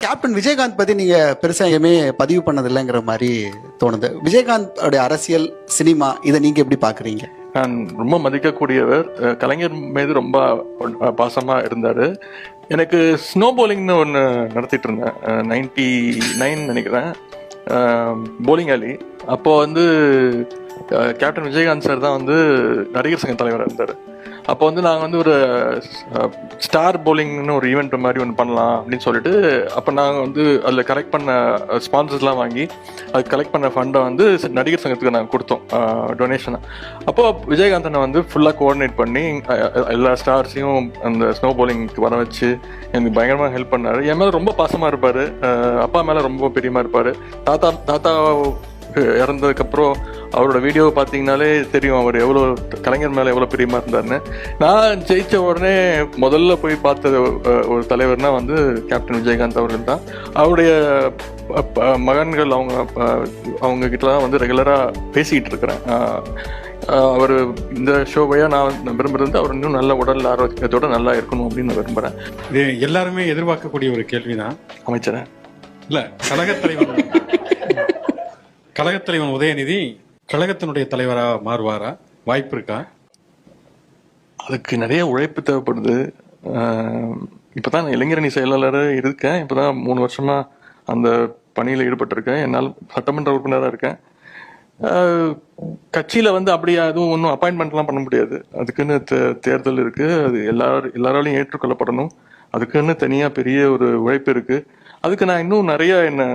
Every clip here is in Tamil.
கேப்டன் விஜயகாந்த் பத்தி நீங்க பெருசா எதுவுமே பதிவு பண்ணதில்லைங்கிற மாதிரி தோணுது. விஜயகாந்த் அரசியல், சினிமா இதை நீங்க எப்படி பாக்குறீங்க? நான் ரொம்ப மதிக்கக்கூடியவர். கலைஞர் மீது ரொம்ப பாசமா இருந்தாரு. எனக்கு ஸ்னோ போலிங்னு ஒன்று நடத்திட்டு இருந்தேன், 99 நினைக்கிறேன், போலிங் அலி. அப்போ வந்து கேப்டன் விஜயகாந்த் சார் தான் வந்து நடிகர் சங்க தலைவராக இருந்தார். அப்போ வந்து நாங்கள் வந்து ஒரு ஸ்டார் போலிங்னு ஒரு ஈவெண்ட் மாதிரி ஒன்று பண்ணலாம் அப்படின்னு சொல்லிட்டு, அப்போ நாங்கள் வந்து அதில் கலெக்ட் பண்ண ஸ்பான்சர்ஸ்லாம் வாங்கி அது கலெக்ட் பண்ண ஃபண்டை வந்து நடிகர் சங்கத்துக்கு நாங்கள் கொடுத்தோம் டொனேஷனாக. அப்போது விஜயகாந்த் அண்ணன் வந்து ஃபுல்லாக கோஆர்டினேட் பண்ணி எல்லா ஸ்டார்ஸையும் அந்த ஸ்னோ போலிங்க்கு வர வச்சு எனக்கு பயங்கரமாக ஹெல்ப் பண்ணார். என் மேலே ரொம்ப பாசமாக இருப்பார், அப்பா மேலே ரொம்ப பிரியமாக இருப்பார். தாத்தா இறந்ததுக்கப்புறம் அவரோட வீடியோ பார்த்தீங்கனாலே தெரியும் அவர் எவ்வளோ கலைஞர் மேலே எவ்வளோ பிரியமாக இருந்தாருன்னு. நான் ஜெயித்த உடனே முதல்ல போய் பார்த்த ஒரு தலைவர்னா வந்து கேப்டன் விஜயகாந்த் அவர்கள் தான். அவருடைய மகன்கள் அவங்க கிட்டலாம் வந்து ரெகுலராக பேசிக்கிட்டு இருக்கிறேன். அவர் இந்த ஷோவையா நான் விரும்புறது அவர் இன்னும் நல்ல உடல் ஆரோக்கியத்தோட நல்லா இருக்கணும் அப்படின்னு நான் விரும்புகிறேன். இது எல்லாருமே எதிர்பார்க்கக்கூடிய ஒரு கேள்விதான். அமைச்சரே இல்லை, கழகத்தலைவன் உதயநிதி கழகத்தினுடைய தலைவராக மாறுவாரா? வாய்ப்பு இருக்கா? அதுக்கு நிறைய உழைப்பு தேவைப்படுது. இப்போதான் நான் இளைஞரணி செயலாளராக இருக்கேன். இப்போதான் 3 வருஷமா அந்த பணியில் ஈடுபட்டிருக்கேன். என்னால் சட்டமன்ற உறுப்பினராக இருக்கேன். கட்சியில் வந்து அப்படியே அதுவும் ஒன்றும் அப்பாயின்மெண்ட்லாம் பண்ண முடியாது. அதுக்குன்னு தேர்தல் இருக்கு, அது எல்லாராலையும் ஏற்றுக்கொள்ளப்படணும். அதுக்குன்னு தனியாக பெரிய ஒரு உழைப்பு இருக்கு. அதுக்கு நான் இன்னும் நிறைய என்னை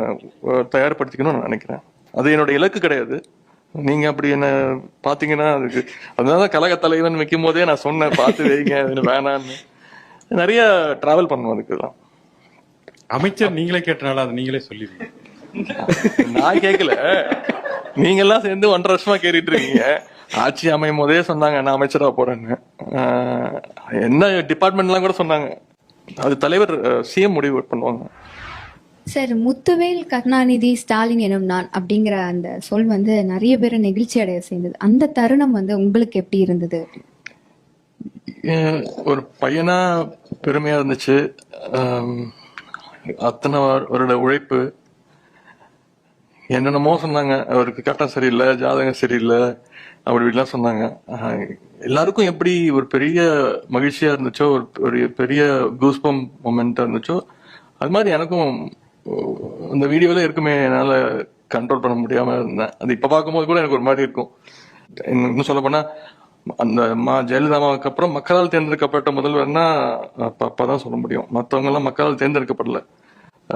தயார்படுத்திக்கணும்னு நான் நினைக்கிறேன். அது என்னோட இலக்கு கிடையாது. நீங்க அப்படி என்ன பாத்தீங்கன்னா அதுக்கு அதனாலதான் கழக தலைவன் வைக்கும் போதே நான் சொன்னேன், பார்த்து வைங்க வேணான்னு. நிறைய டிராவல் பண்ணுவோம். அதுக்குதான் அமைச்சர் நீங்களே கேட்டனால அது நீங்களே சொல்லிடுங்க. நான் கேட்கல, நீங்க எல்லாம் சேர்ந்து 1.5 வருஷமா கேட்டுட்டு இருக்கீங்க. ஆட்சி அமையும் போதே சொன்னாங்க நான் அமைச்சரா போறேன்னு. என்ன டிபார்ட்மெண்ட்லாம் கூட சொன்னாங்க. அது தலைவர் சிஎம் முடிவு பண்ணுவாங்க. சார், முத்துவேல் கருணாநிதி ஸ்டாலின் எனும் நான் அப்படிங்கிற அந்த சொல் வந்து நிறைய பேரை நெகிழ்ச்சி அடைய செய்தது. அந்த தருணம் வந்து உங்களுக்கு எப்படி இருந்தது? ஒரு பையனா பெருமையா இருந்துச்சு. அத்தனை அவரோட உழைப்பு. என்னென்னமோ சொன்னாங்க, அவருக்கு கட்டம் சரியில்லை, ஜாதகம் சரியில்லை, அப்படி இப்படிலாம் சொன்னாங்க. எல்லாருக்கும் எப்படி ஒரு பெரிய மகிழ்ச்சியா இருந்துச்சோ, ஒரு பெரிய கூஸ்பம் மொமெண்டா இருந்துச்சோ, அது மாதிரி எனக்கும் அந்த வீடியோல இருக்குமே, என்னால கண்ட்ரோல் பண்ண முடியாம இருந்தேன். அது இப்ப பார்க்கும்போது கூட எனக்கு ஒரு மாதிரி இருக்கும். இன்னும் சொல்ல போனா அந்த ஜெயலலிதாவுக்கு அப்புறம் மக்களால் தேர்ந்தெடுக்கப்பட்ட முதல்வர்னா அப்பதான் சொல்ல முடியும். மற்றவங்க எல்லாம் மக்களால் தேர்ந்தெடுக்கப்படல.